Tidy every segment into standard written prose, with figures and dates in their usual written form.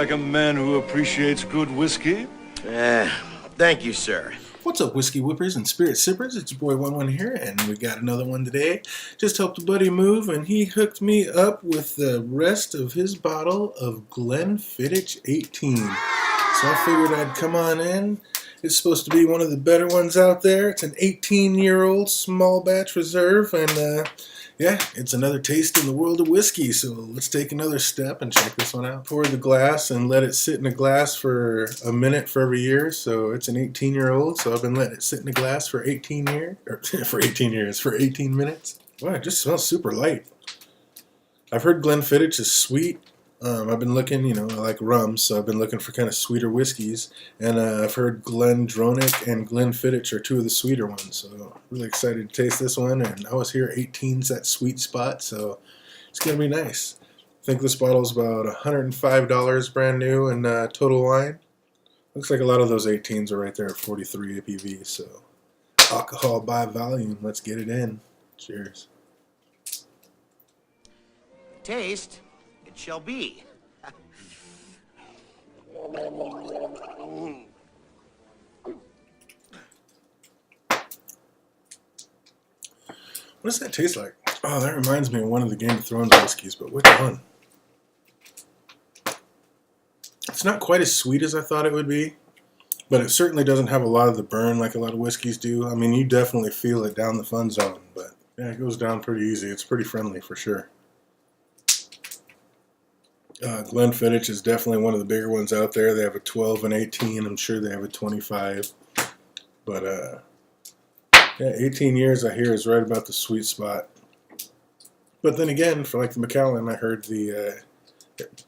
like a man who appreciates good whiskey? Thank you, sir. What's up, whiskey whippers and spirit sippers? It's your boy Wun Wun here, and we got another one today. Just helped a buddy move, and he hooked me up with the rest of his bottle of Glenfiddich 18. So I figured I'd come on in. It's supposed to be one of the better ones out there. It's an 18-year-old small batch reserve, and yeah, it's another taste in the world of whiskey. So let's take another step and check this one out. Pour the glass and let it sit in a glass for a minute for every year. So it's an 18-year-old, so I've been letting it sit in a glass for 18 years, or for 18 minutes. Wow, it just smells super light. I've heard Glenfiddich is sweet. I've been looking, I like rum, so I've been looking for kind of sweeter whiskeys. And I've heard Glendronach and Glenfiddich are two of the sweeter ones. So really excited to taste this one. And I was here 18's that sweet spot, so it's going to be nice. I think this bottle is about $105 brand new in Total Wine. Looks like a lot of those 18's are right there at 43 ABV. So alcohol by volume. Let's get it in. Cheers. Taste, it shall be. What does that taste like? Oh, that reminds me of one of the Game of Thrones whiskeys, but which one? It's not quite as sweet as I thought it would be, but it certainly doesn't have a lot of the burn like a lot of whiskeys do. I mean, you definitely feel it down the fun zone, but yeah, it goes down pretty easy. It's pretty friendly for sure. Glenfiddich is definitely one of the bigger ones out there. They have a 12 and 18. I'm sure they have a 25. But, yeah, 18 years I hear is right about the sweet spot. But then again, for like the Macallan, I heard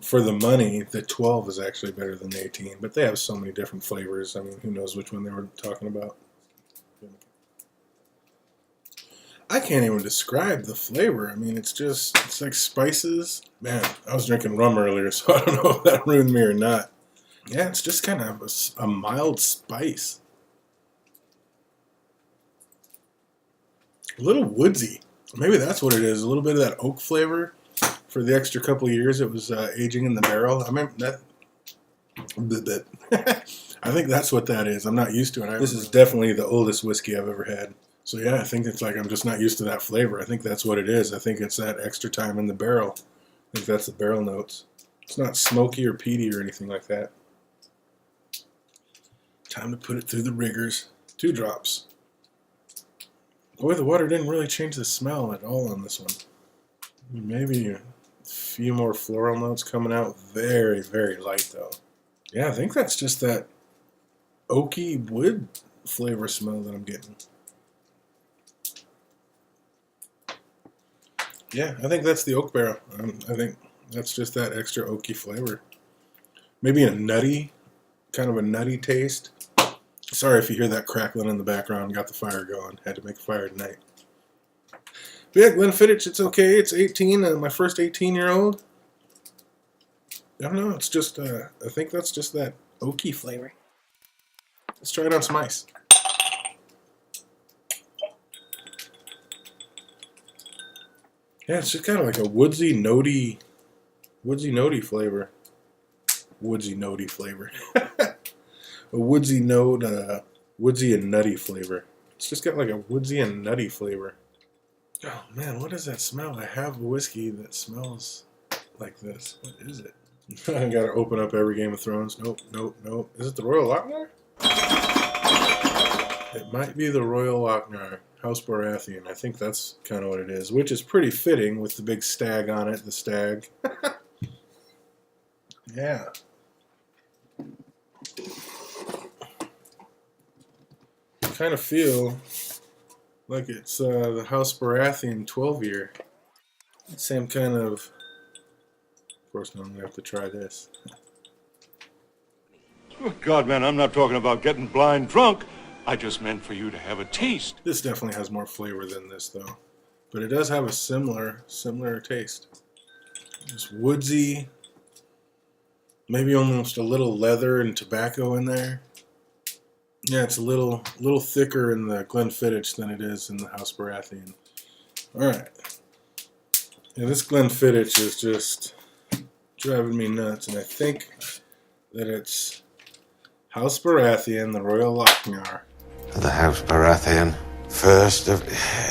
for the money, the 12 is actually better than the 18. But they have so many different flavors. I mean, who knows which one they were talking about. I can't even describe the flavor. I mean, it's like spices. Man, I was drinking rum earlier, so I don't know if that ruined me or not. Yeah, it's just kind of a mild spice. A little woodsy. Maybe that's what it is. A little bit of that oak flavor for the extra couple of years it was aging in the barrel. I remember that. I think that's what that is. I'm not used to it. This is definitely the oldest whiskey I've ever had. So yeah, I think it's like I'm just not used to that flavor. I think that's what it is. I think it's that extra time in the barrel. I think that's the barrel notes. It's not smoky or peaty or anything like that. Time to put it through the rigors. 2 drops. Boy, the water didn't really change the smell at all on this one. Maybe a few more floral notes coming out. Very, very light though. Yeah, I think that's just that oaky wood flavor smell that I'm getting. Yeah, I think that's the oak barrel. I think that's just that extra oaky flavor. Maybe a nutty, kind of a nutty taste. Sorry if you hear that crackling in the background. Got the fire going. Had to make a fire tonight. But yeah, Glenfiddich, it's okay. It's 18, my first 18-year-old. I don't know. It's just, I think that's just that oaky flavor. Let's try it on some ice. Yeah, it's just kind of like a woodsy, notey flavor. Woodsy, notey flavor. A woodsy note, woodsy and nutty flavor. It's just got like a woodsy and nutty flavor. Oh man, what does that smell? I have a whiskey that smells like this. What is it? I gotta open up every Game of Thrones. Nope, nope, nope. Is it the Royal Lochnar? It might be the Royal Lochnar. House Baratheon. I think that's kind of what it is, which is pretty fitting with the big stag on it, the stag. Yeah. I kind of feel like it's the House Baratheon 12-year. Same kind of course, now I'm going to have to try this. Oh, God, man, I'm not talking about getting blind drunk. I just meant for you to have a taste. This definitely has more flavor than this, though. But it does have a similar taste. Just woodsy, maybe almost a little leather and tobacco in there. Yeah, it's a little thicker in the Glenfiddich than it is in the House Baratheon. All right. Yeah, this Glenfiddich is just driving me nuts, and I think that it's House Baratheon, the Royal Lochnar. The House Baratheon. First of...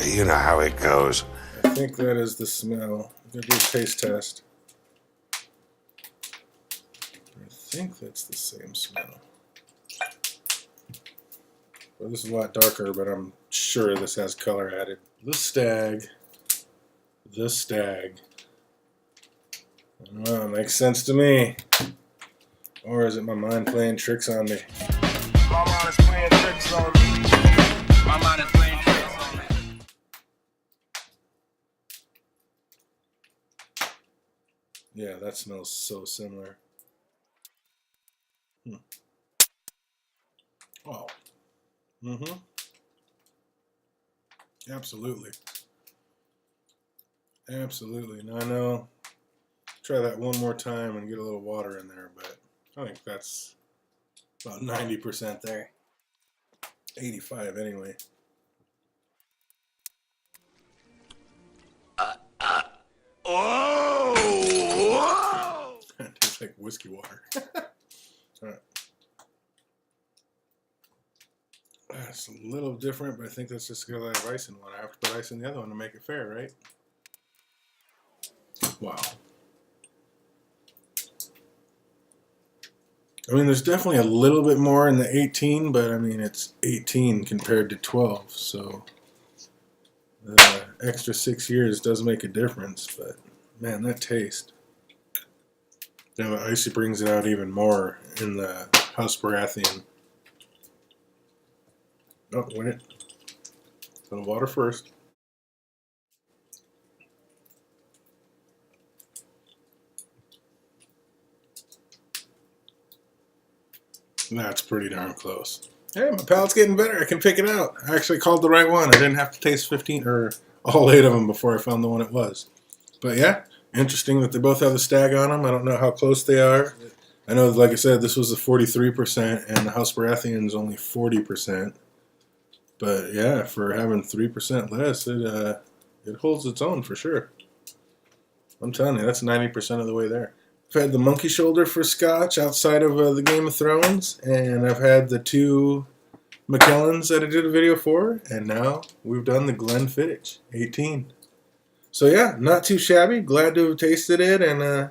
You know how it goes. I think that is the smell. I'm going to do a taste test. I think that's the same smell. Well, this is a lot darker, but I'm sure this has color added. The Stag. The Stag. I don't know, it makes sense to me. Or is it my mind playing tricks on me? My mind is playing tricks on me. My mind is playing tricks on me. Yeah, that smells so similar. Oh. Mm-hmm. Absolutely. Absolutely. Now I know. Try that one more time and get a little water in there, but I think that's about 90% there. 85 anyway. Oh! It tastes like whiskey water. Alright. It's a little different, but I think that's just because I have ice in one. I have to put ice in the other one to make it fair, right? Wow. I mean, there's definitely a little bit more in the 18, but I mean, it's 18 compared to 12, so the extra 6 years does make a difference, but man, that taste. You know, the icy brings it out even more in the House Baratheon. Oh, wait it. A little water first. That's pretty darn close. Hey, my palate's getting better. I can pick it out. I actually called the right one. I didn't have to taste 15 or all 8 of them before I found the one it was. But yeah, interesting that they both have the Stag on them. I don't know how close they are. I know, like I said, this was a 43%, and the House Baratheon is only 40%. But yeah, for having 3% less, it holds its own for sure. I'm telling you, that's 90% of the way there. I've had the Monkey Shoulder for Scotch outside of the Game of Thrones, and I've had the 2 Macellans that I did a video for, and now we've done the Glenfiddich 18. So yeah, not too shabby. Glad to have tasted it, and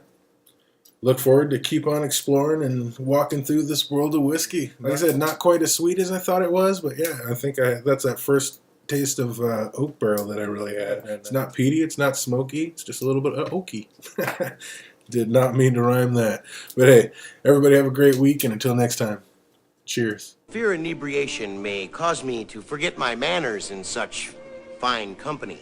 look forward to keep on exploring and walking through this world of whiskey. Like I said, not quite as sweet as I thought it was, but yeah, I think that's that first taste of oak barrel that I really had. It's not peaty, it's not smoky, it's just a little bit oaky. Did not mean to rhyme that. But hey, everybody have a great week, and until next time, cheers. Fear inebriation may cause me to forget my manners in such fine company.